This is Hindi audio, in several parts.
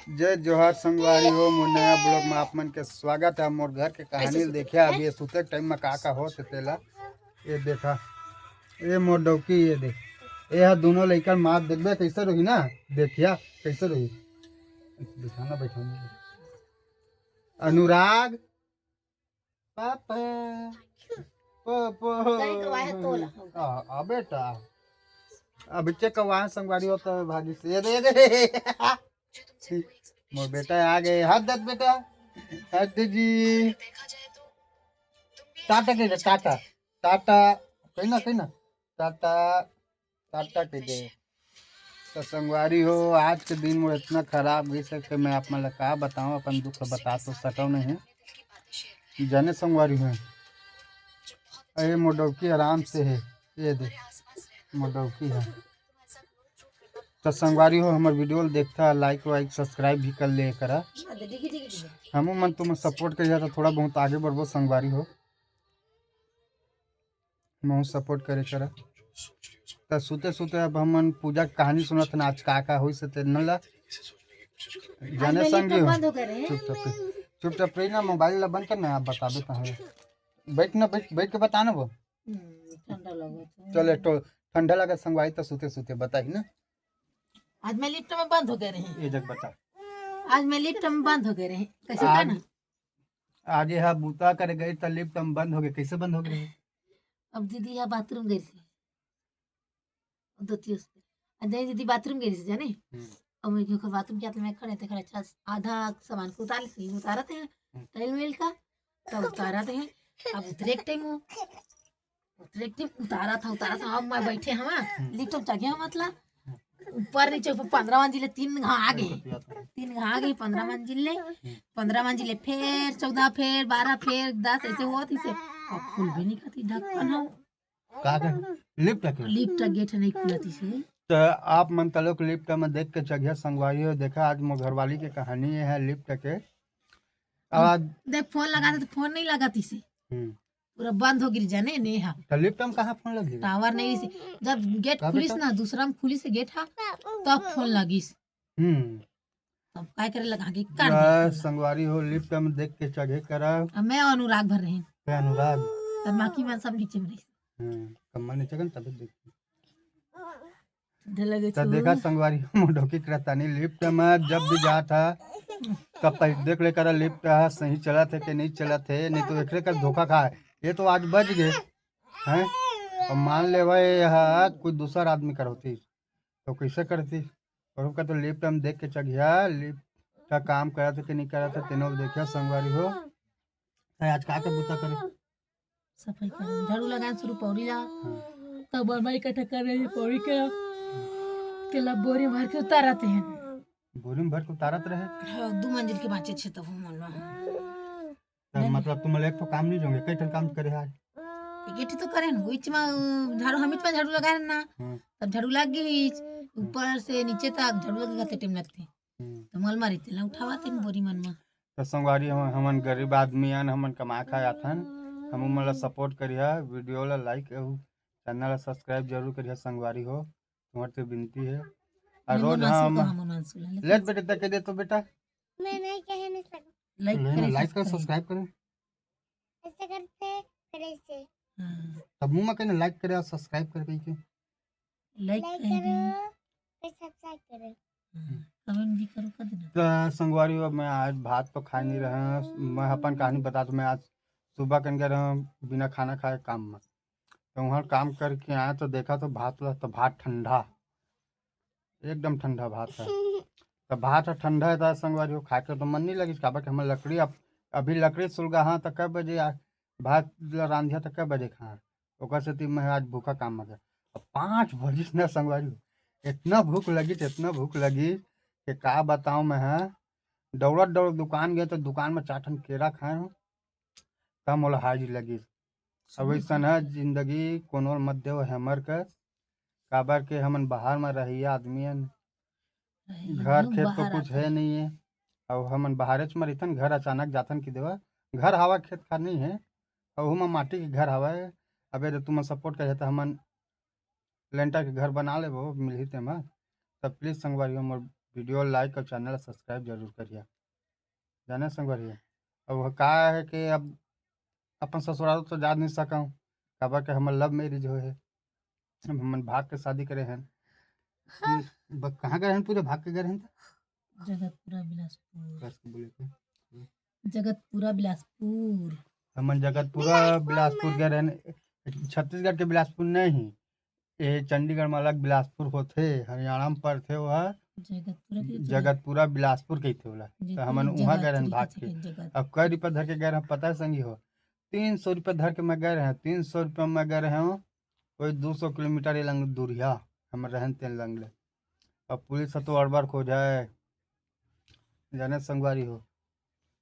जय जोहार संगवारी हो मोर नया ब्लॉग में आप मन के स्वागत है। मोर घर के कहानी देखिया अभी ये सुते टाइम में का हो तेला ये देखा ये मोर डौकी ये देख ये हा दोनों लइका मार देखबे कैसे रही ना देखिया कैसे रही बिठाना बैठाना अनुराग पापा पापा आ बेटा अब बच्चे का वहाँ संगवारी होता है भागी से ये दे मोर बेटा आ गए हाथ दत बेटा हाथ जी टाटा के टाटा टाटा कहीं ना टाटा टाटा के दे तो संगवारी हो आज के दिन में इतना खराब गई सके मैं आप मतलब का बताऊँ अपन दुख बता तो सकूँ नहीं जाने संगवारी है अरे मोडौकी आराम से है ये दे मोडौकी है तो संगवारी हो हमारे वीडियो देखता लाइक वाइक सब्सक्राइब भी कर ले करा हम मन तुम सपोर्ट करिए तो थोड़ा बहुत आगे बढ़बो संगवारी हो मैं सपोर्ट करे करा तो सुते सुते अब हम पूजा की कहानी सुनत ना आज का हुई से नला जाने संगे हो चुपचाप रही ना मोबाइल ला बंद करना आप बता दो कहाँ बैठ ना बैठ के बताना वो चले तो ठंडा लगा संगवारी तो सुते सुते बताई ना आज मैं लिफ्ट में बंद हो गए रहे ये जग बता आज मैं लिफ्ट में बंद हो गए रहे कैसे कहना आगे हाँ बूता करे गए तो लिफ्ट में बंद हो गए कैसे बंद हो गए अब दीदी यहाँ बाथरूम गई थी धोती उसपे दीदी बाथरूम गई थी जाने और मैं क्योंकि बाथरूम किया तो मैं खड़े थे खड़े अच्छा आधा सामान को उतारा थे टाइल मेल का तब उतारा थे अब उतरे एक टाइम उतारा था अब मैं बैठे हम लिफ्ट में चढ़ मतलब ऊपर नीचे 15 मंजिले 3 घा आ गए 15 मंजिले 15 मंजिले फिर 14 फिर 12 फिर 10 ऐसे होती से और खुल भी नहीं खाती ढक्कन हो लिफ्ट गेट नहीं खुलती से तो आप मन तलोक लिफ्ट में देख के चढ़िया संगवारी हो देखा आज मोर घरवाली की कहानी है लिफ्ट के आज देख फोन लगा तो फोन नहीं लगाती से पूरा बंद हो गिर जाने नेहा तो लिफ्ट में कहाँ फोन लगी टावर नहीं से जब गेट खुलिस ना दूसरा में खुली से गेट हा तब फोन लगिस तब काय करे लगा के कर संगवारी हो लिफ्ट में देख के चढ़े करा मैं अनुराग भर रहे मैं अनुराग तब बाकी मन सब नीचे में रही कम्मा नीचे गन तब देख लगे तो देखा संगवारी मोडोकी करतानी लिफ्ट में जब भी जा था तब देख ले करा लिफ्ट सही चला थे कि नहीं चला थे नहीं तो एक कर धोखा खाए ये तो आज बच गए हैं और मान ले भाई हाँ कोई दूसरा आदमी करती तो कैसे करती और उसका तो लिफ्ट हम देख के चढ़िया लिफ्ट का काम करा था कि नहीं करा था तीनों देखिया संगवारी हो आज का बूता करे सफाई कर झाड़ू लगाना शुरू पौड़ी ला तब बरमाई इकट्ठा कर रहे हैं पौड़ी के ला बोरी भर के उतारते हैं बोरी में भर के उतारत रहे हाँ 2 मंजिल के बाँचे छे तब मतलब तुम एक तो काम नहीं जोगे कई काम करे आज गेटी तो करे ना बीच में झाड़ू हम में झाड़ू लगाए ना तब झाड़ू लग गई ऊपर से नीचे तक झाड़ू लगेगा तो टाइम लगते तो मल मारी तेला उठावा तीन बोरी मन में तो संगवारी हमन गरीब आदमी हन हमन कमा खा आथन हम मला सपोर्ट करिया वीडियो ला लाइक चैनल ला सब्सक्राइब जरूर करिया संगवारी हो तुम्हारे से विनती है और रोज हम लेट बेटे तक दे तो बेटा मैं नहीं कहने सकता लाइक कर सब्सक्राइब करें ऐसे करते फिर ऐसे तब मुंह में कहना लाइक करे और सब्सक्राइब कर के लाइक करो फिर सब्सक्राइब करें कमेंट भी करो कर देना तो संगवारी हो मैं आज भात तो खा नहीं रहा मैं अपन कहानी बता तो मैं आज सुबह कन गया बिना खाना खाए काम में तो वहाँ काम करके आया तो देखा तो भात ठंडा एकदम ठंडा भात है तो भात ठंडा है तो संगवारी हो खा के तो मन नहीं लगी काबा कि हमारे लकड़ी अभी लकड़ी सुलगा हाँ तो कब बजे भात रांधिया तो कब बजे खा ओकर से मैं आज भूखा काम में गया 5 बजे ना संगवारी इतना भूख लगी कि का बताऊँ मैं है दौड़त दुकान गए तो दुकान में 4 ठन केरा खाए हूँ तब मोला हाजी लगी अब ऐसा है जिंदगी कोनो मध्य हमर का काबर के हमन बाहर में रहिए आदमी घर खेत तो कुछ है नहीं है और हमन बाहर में रहथन घर अचानक जाथन की देवा घर हवा खेत खार नहीं है और हम माटी के घर हवा है अबे तुम सपोर्ट करे तो हमन लेंटर के घर बना ले वो मिलही ते में तब प्लीज संगवारी मोर वीडियो लाइक और चैनल सब्सक्राइब जरूर करिए। जाने संगवारी अब वह का है कि अब अपन ससुराल तो जा नहीं सकूँ, काबर के हमर लव मैरिज होए है। अब हमन भाग के शादी करे हैं। कहाँ गए हैं पूरे भाग के गए हैं? जगतपुरा बिलासपुर। बस बोले थे। जगतपुरा बिलासपुर। हमन जगतपुरा बिलासपुर गए रहन। छत्तीसगढ़ के बिलासपुर नहीं, ये चंडीगढ़ में अलग बिलासपुर होथे, हरियाणा में पड़थे वह जगतपुरा के जगतपुरा बिलासपुर कहथे ओला। तो हमन वहाँ गए रहन भाग के। अब कई रुपया धर के गए रहे पता है संगी हो? 300 रुपया धर के मैं गए रहे। 300 रुपया में गए रहे हूँ, कोई 200 किलोमीटर ये लंग दूरिया हम रहन तेन लंग ले। अब पुलिस तो अड़बड़ खो जाए, जाने संगवारी हो।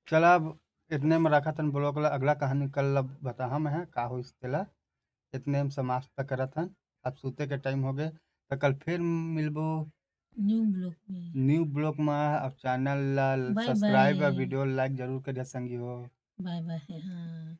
चला अब इतने में रखा तन ब्लॉग ला, अगला कहानी कल बता हम है का हो इसला। इतने में समाप्त करत हन। अब सूते के टाइम हो गए, तो कल फिर मिलबो न्यू ब्लॉग में। अब चैनल ला बाय सब्सक्राइब और बाय। वीडियो लाइक जरूर करिए संगी हो। Bye bye. हाँ।